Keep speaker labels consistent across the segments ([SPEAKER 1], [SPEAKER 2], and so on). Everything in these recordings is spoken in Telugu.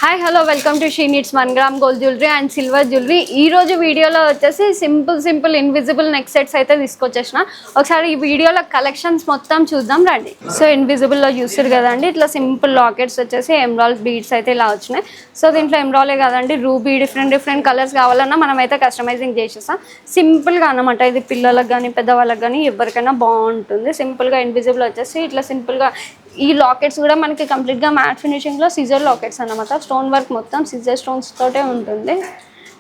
[SPEAKER 1] Hi hello welcome to she needs 1 gram gold jewellery and silver jewellery. ఈ రోజు వీడియోలో వచ్చేసి సింపుల్ ఇన్విజిబుల్ నెక్ సెట్స్ అయితే తీసుకొచ్చేసిన. ఒకసారి ఈ వీడియోలో కలెక్షన్స్ మొత్తం చూద్దాం రండి. సో ఇన్విజిబుల్లో చూస్తారు కదండి, ఇట్లా సింపుల్ లాకెట్స్ వచ్చేసి ఎమరాల్డ్ బీడ్స్ అయితే ఇలా వచ్చినాయి. సో దీంట్లో ఎమరాలే కదండి, రూబీ డిఫరెంట్ కలర్స్ కావాలన్నా మనమైతే కస్టమైజింగ్ చేసేస్తాం. సింపుల్గా అనమాట. ఇది పిల్లలకు కానీ పెద్దవాళ్ళకి కానీ ఎవరికైనా బాగుంటుంది. సింపుల్గా ఇన్విజిబుల్ వచ్చేసి ఇట్లా సింపుల్గా ఈ లాకెట్స్ కూడా మనకి కంప్లీట్గా మ్యాట్ ఫినిషింగ్లో సిజర్ లాకెట్స్ అనమాట. స్టోన్ వర్క్ మొత్తం సిజర్ స్టోన్స్ తోటే ఉంటుంది.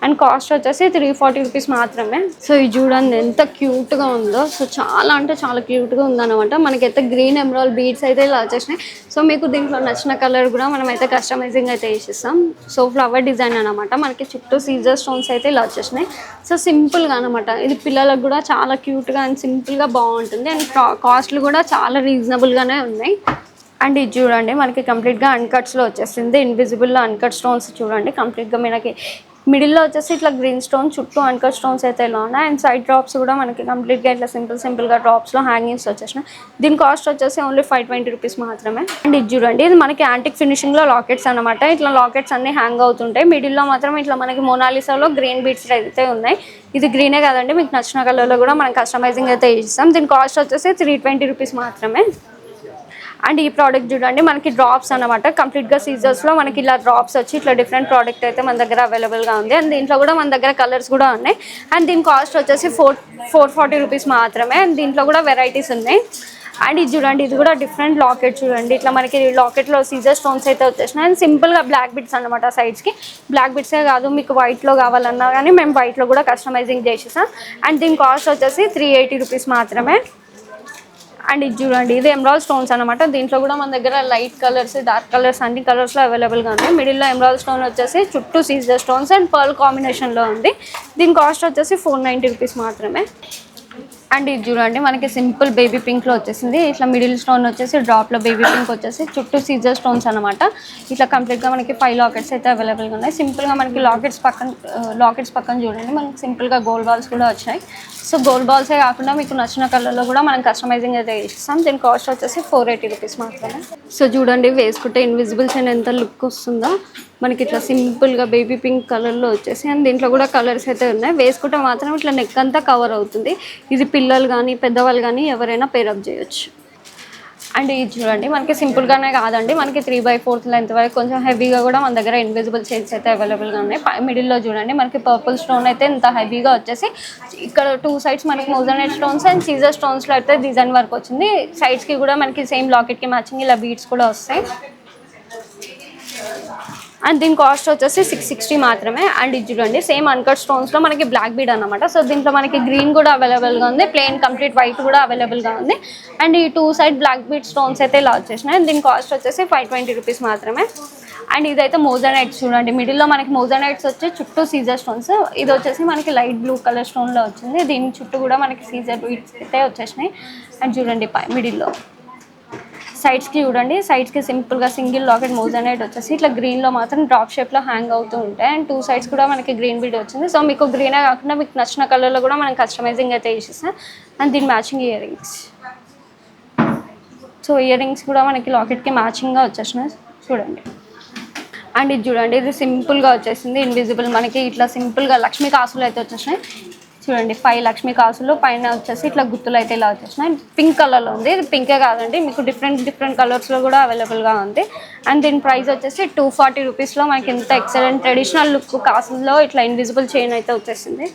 [SPEAKER 1] అండ్ కాస్ట్ వచ్చేసి 340 రూపీస్ మాత్రమే. సో ఇది చూడండి ఎంత క్యూట్గా ఉందో. సో చాలా అంటే చాలా క్యూట్గా ఉందన్నమాట. మనకైతే గ్రీన్ ఎమరాల్డ్ బీడ్స్ అయితే ఇలా వచ్చేసినాయి. సో మీకు దీంట్లో నచ్చిన కలర్ కూడా మనమైతే కస్టమైజింగ్ అయితే వేసిస్తాం. సో ఫ్లవర్ డిజైన్ అనమాట. మనకి చుట్టూ సీజర్ స్టోన్స్ అయితే ఇలా వచ్చేసినాయి. సో సింపుల్గా అనమాట. ఇది పిల్లలకు కూడా చాలా క్యూట్గా అండ్ సింపుల్గా బాగుంటుంది. అండ్ కాస్ట్లు కూడా చాలా రీజనబుల్గానే ఉన్నాయి. అండ్ ఇది చూడండి మనకి కంప్లీట్గా అన్కట్స్లో వచ్చేసింది. ఇన్విజిబుల్లో అన్కట్ స్టోన్స్ చూడండి. కంప్లీట్గా మనకి మిడిల్లో వచ్చేసి ఇట్లా గ్రీన్ స్టోన్, చుట్టూ అన్కట్ స్టోన్స్ అయితే ఇలా ఉన్నాయి. అండ్ సైడ్ డ్రాప్స్ కూడా మనకి కంప్లీట్గా ఇట్లా సింపుల్గా డ్రాప్స్లో హ్యాంగింగ్స్ వచ్చేసినాయి. దీని కాస్ట్ వచ్చేసి ఓన్లీ 520 రూపీస్ మాత్రమే. అండ్ ఇది చూడండి, ఇది మనకి యాంటిక్ ఫినిషింగ్లో లాకెట్స్ అనమాట. ఇట్లా లాకెట్స్ అన్ని హ్యాంగ్ అవుతుంటాయి. మిడిల్లో మాత్రం ఇట్లా మనకి మోనాలిసాలో గ్రీన్ బీడ్స్ అయితే ఉన్నాయి. ఇది గ్రీనే కదండి, మీకు నచ్చిన కలర్లో కూడా మనం కస్టమైజింగ్ అయితే ఇస్తాం. దీని కాస్ట్ వచ్చేసి 320 రూపీస్ మాత్రమే. అండ్ ఈ ప్రోడక్ట్ చూడండి మనకి డ్రాప్స్ అనమాట. కంప్లీట్గా సీజర్స్లో మనకి ఇలా డ్రాప్స్ వచ్చి ఇట్లా డిఫరెంట్ ప్రోడక్ట్ అయితే మన దగ్గర అవైలబుల్గా ఉంది. అండ్ దీంట్లో కూడా మన దగ్గర కలర్స్ కూడా ఉన్నాయి. అండ్ దీని కాస్ట్ వచ్చేసి 440 రూపీస్ మాత్రమే. అండ్ దీంట్లో కూడా వెరైటీస్ ఉన్నాయి. అండ్ ఇది చూడండి, ఇది కూడా డిఫరెంట్ లాకెట్ చూడండి. ఇట్లా మనకి లాకెట్లో సీజర్ స్టోన్స్ అయితే వచ్చేసినాయి. అండ్ సింపుల్గా బ్లాక్ బిట్స్ అనమాట. సైడ్స్కి బ్లాక్ బిట్సే కాదు, మీకు వైట్లో కావాలన్నా కానీ మేము వైట్లో కూడా కస్టమైజింగ్ చేసేసాం. అండ్ దీని కాస్ట్ వచ్చేసి 380 రూపీస్ మాత్రమే. అండ్ ఇది చూడండి, ఇది ఎమరాల్డ్ స్టోన్స్ అనమాట. దీంట్లో కూడా మన దగ్గర లైట్ కలర్స్, డార్క్ కలర్స్ అన్ని కలర్స్లో అవైలబుల్గా ఉంది. మిడిల్లో ఎమరాల్డ్ స్టోన్ వచ్చేసి చుట్టూ సీజర్ స్టోన్స్ అండ్ పర్ల్ కాంబినేషన్లో ఉంది. దీని కాస్ట్ వచ్చేసి 490 రూపీస్ మాత్రమే. అండ్ ఇది చూడండి మనకి సింపుల్ బేబీ పింక్లో వచ్చేసింది. ఇట్లా మిడిల్ స్టోన్ వచ్చేసి డ్రాప్లో బేబీ పింక్ వచ్చేసి చుట్టూ సీజర్ స్టోన్స్ అనమాట. ఇట్లా కంప్లీట్గా మనకి 5 లాకెట్స్ అయితే అవైలబుల్గా ఉన్నాయి. సింపుల్గా మనకి లాకెట్స్ పక్కన చూడండి మనకి సింపుల్గా గోల్డ్ బాల్స్ కూడా వచ్చాయి. సో గోల్డ్ బాల్సే కాకుండా మీకు నచ్చిన కలర్లో కూడా మనం కస్టమైజింగ్ అయితే ఇస్తాం. దీని కాస్ట్ వచ్చేసి 480 రూపీస్ మాత్రమే. సో చూడండి వేసుకుంటే ఇన్విజిబుల్స్ అని ఎంత లుక్ వస్తుందో. మనకి ఇట్లా సింపుల్గా బేబీ పింక్ కలర్లో వచ్చేసి అండ్ దీంట్లో కూడా కలర్స్ అయితే ఉన్నాయి. వేసుకుంటే మాత్రం ఇట్లా నెక్ అంతా కవర్ అవుతుంది. ఇది పిల్లలు కానీ పెద్దవాళ్ళు కానీ ఎవరైనా పేరప్ చేయొచ్చు. అండ్ ఇది చూడండి మనకి సింపుల్గానే కాదండి, మనకి 3/4 లెంత్ వరకు కొంచెం హెవీగా కూడా మన దగ్గర ఇన్విజిబుల్ చైన్స్ అయితే అవైలబుల్గా ఉన్నాయి. మిడిల్లో చూడండి మనకి పర్పుల్ స్టోన్ అయితే ఇంత హెవీగా వచ్చేసి ఇక్కడ 2 సైడ్స్ మనకి మోజనైట్ స్టోన్స్ అండ్ సీజర్ స్టోన్స్లో అయితే డిజైన్ వర్క్ వచ్చింది. సైడ్స్కి కూడా మనకి సేమ్ లాకెట్కి మ్యాచింగ్ ఇలా బీడ్స్ కూడా వస్తాయి. అండ్ దీని కాస్ట్ వచ్చేసి 660 మాత్రమే. అండ్ ఇది చూడండి సేమ్ అన్కట్ స్టోన్స్లో మనకి బ్లాక్ బీడ్ అనమాట. సో దీంట్లో మనకి గ్రీన్ కూడా అవైలబుల్గా ఉంది, ప్లెయిన్ కంప్లీట్ వైట్ కూడా అవైలబుల్గా ఉంది. అండ్ ఈ 2 సైడ్ బ్లాక్ బీడ్ స్టోన్స్ అయితే ఇలా వచ్చేసినాయి. దీని కాస్ట్ వచ్చేసి 520 రూపీస్ మాత్రమే. అండ్ ఇదైతే మోజనైట్స్ చూడండి, మిడిల్లో మనకి మోజనైట్స్ వచ్చి చుట్టూ సీజర్ స్టోన్స్. ఇది వచ్చేసి మనకి లైట్ బ్లూ కలర్ స్టోన్లో వచ్చింది. దీని చుట్టూ కూడా మనకి సీజర్ బీడ్స్ అయితే వచ్చేసినాయి. అండ్ చూడండి మిడిల్లో సైడ్స్కి చూడండి, సైడ్స్కి సింపుల్గా సింగిల్ లాకెట్ మోజనైట్ వచ్చేసి ఇట్లా గ్రీన్లో మాత్రం డ్రాప్ షేప్లో హ్యాంగ్ అవుతూ ఉంటాయి. అండ్ 2 సైడ్స్ కూడా మనకి గ్రీన్ బీడ్ వచ్చింది. సో మీకు గ్రీనే కాకుండా మీకు నచ్చిన కలర్లో కూడా మనం కస్టమైజింగ్ అయితే ఇస్తాం. అండ్ దీని matching ear rings. So ear rings కూడా మనకి లాకెట్కి మ్యాచింగ్గా వచ్చేసినాయి చూడండి. అండ్ ఇది చూడండి, ఇది సింపుల్గా వచ్చేసింది ఇన్విజిబుల్. మనకి ఇట్లా సింపుల్గా లక్ష్మీ కాసులు అయితే వచ్చేసినాయి చూడండి. 5 లక్ష్మీ కాసులు పైన వచ్చేసి ఇట్లా గుత్తులు అయితే ఇలా వచ్చేసినాయి. పింక్ కలర్లో ఉంది. ఇది పింకే కాదండి, మీకు డిఫరెంట్ కలర్స్లో కూడా అవైలబుల్గా ఉంది. అండ్ దీని ప్రైస్ వచ్చేసి 240 రూపీస్లో మనకి ఇంత ఎక్సలెంట్ ట్రెడిషనల్ లుక్ కాసుల్లో ఇట్లా ఇన్విజిబుల్ చైన్ అయితే వచ్చేసింది.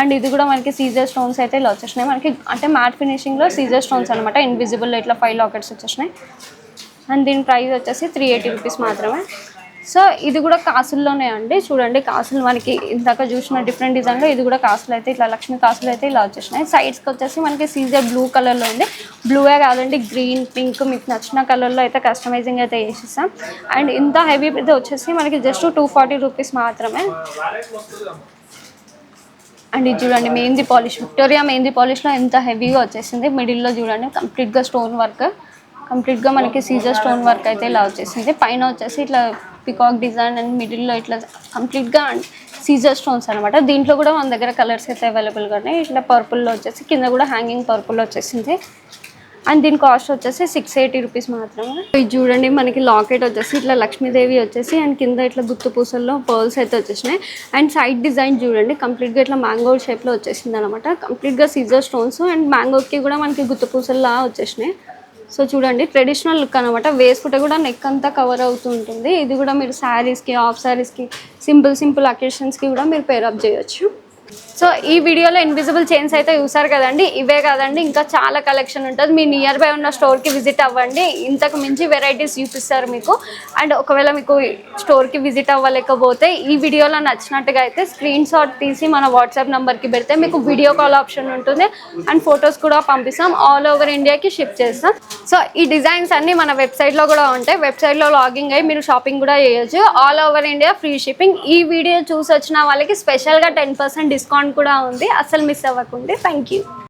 [SPEAKER 1] అండ్ ఇది కూడా మనకి సీజర్ స్టోన్స్ అయితే ఇలా వచ్చేసినాయి. మనకి అంటే మ్యాట్ ఫినిషింగ్లో సీజర్ స్టోన్స్ అనమాట. ఇన్విజిబుల్లో ఇట్లా 5 లాకెట్స్ వచ్చేసినాయి. అండ్ దీని ప్రైస్ వచ్చేసి 380 రూపీస్ మాత్రమే. సో ఇది కూడా కాసుల్లోనే అండి. చూడండి కాసులు మనకి ఇందాక చూసిన డిఫరెంట్ డిజైన్లో ఇది కూడా కాసులు అయితే ఇట్లా లక్ష్మీ కాసులు అయితే ఇలా వచ్చేసినాయి. సైడ్స్కి వచ్చేసి మనకి సీజర్ బ్లూ కలర్లో ఉంది. బ్లూయే కాదండి, గ్రీన్, పింక్ మీకు నచ్చిన కలర్లో అయితే కస్టమైజింగ్ అయితే చేసిస్తాం. అండ్ ఇంత హెవీ అయితే వచ్చేసి మనకి జస్ట్ 240 రూపీస్ మాత్రమే. అండ్ ఇది చూడండి మెహందీ పాలిష్, విక్టోరియా మెహందీ పాలిష్లో ఎంత హెవీగా వచ్చేసింది. మిడిల్లో చూడండి కంప్లీట్గా స్టోన్ వర్క్, కంప్లీట్గా మనకి సీజర్ స్టోన్ వర్క్ అయితే ఇలా వచ్చేసింది. పైన వచ్చేసి ఇట్లా పికాక్ డిజైన్ అండ్ మిడిల్లో ఇట్లా కంప్లీట్గా సీజర్ స్టోన్స్ అనమాట. దీంట్లో కూడా మన దగ్గర కలర్స్ అయితే అవైలబుల్గా ఉన్నాయి. ఇట్లా పర్పుల్లో వచ్చేసి కింద కూడా హ్యాంగింగ్ పర్పుల్లో వచ్చేసింది. అండ్ దీని కాస్ట్ వచ్చేసి 680 రూపీస్ మాత్రమే. ఇది చూడండి మనకి లాకెట్ వచ్చేసి ఇట్లా లక్ష్మీదేవి వచ్చేసి అండ్ కింద ఇట్లా గుత్తు పూసల్లో పర్ల్స్ అయితే వచ్చేసినాయి. అండ్ సైడ్ డిజైన్ చూడండి కంప్లీట్గా ఇట్లా మ్యాంగో షేప్లో వచ్చేసింది అనమాట. కంప్లీట్గా సీజర్ స్టోన్స్ అండ్ మ్యాంగోకి కూడా మనకి గుత్తు పూసల్లా వచ్చేసినాయి. సో చూడండి ట్రెడిషనల్ లుక్ అనమాట. వేసుకుంటే కూడా నెక్ అంతా కవర్ అవుతూ ఉంటుంది. ఇది కూడా మీరు శారీస్కి, ఆఫ్ శారీస్కి, సింపుల్ అకేషన్స్కి కూడా మీరు పేరప్ చేయొచ్చు. సో ఈ వీడియోలో ఇన్విజిబుల్ చైన్స్ అయితే చూసారు కదండి. ఇవే కాదండి ఇంకా చాలా కలెక్షన్ ఉంటుంది. మీ నియర్ బై ఉన్న స్టోర్కి విజిట్ అవ్వండి. ఇంతకు మించి వెరైటీస్ చూపిస్తారు మీకు. అండ్ ఒకవేళ మీకు స్టోర్కి విజిట్ అవ్వలేకపోతే ఈ వీడియోలో నచ్చినట్టుగా అయితే స్క్రీన్ షాట్ తీసి మన వాట్సాప్ నెంబర్కి పెడితే మీకు వీడియో కాల్ ఆప్షన్ ఉంటుంది. అండ్ ఫొటోస్ కూడా పంపిస్తాం. ఆల్ ఓవర్ ఇండియాకి షిప్ చేస్తాం. సో ఈ డిజైన్స్ అన్నీ మన వెబ్సైట్లో కూడా ఉంటాయి. వెబ్సైట్లో లాగిన్ అయ్యి మీరు షాపింగ్ కూడా చేయొచ్చు. All over India free shipping. ఈ వీడియో చూసి వచ్చిన వాళ్ళకి స్పెషల్గా 10% డిస్కౌంట్ కూడా ఉంది. అస్సలు మిస్ అవ్వకండి. Thank you.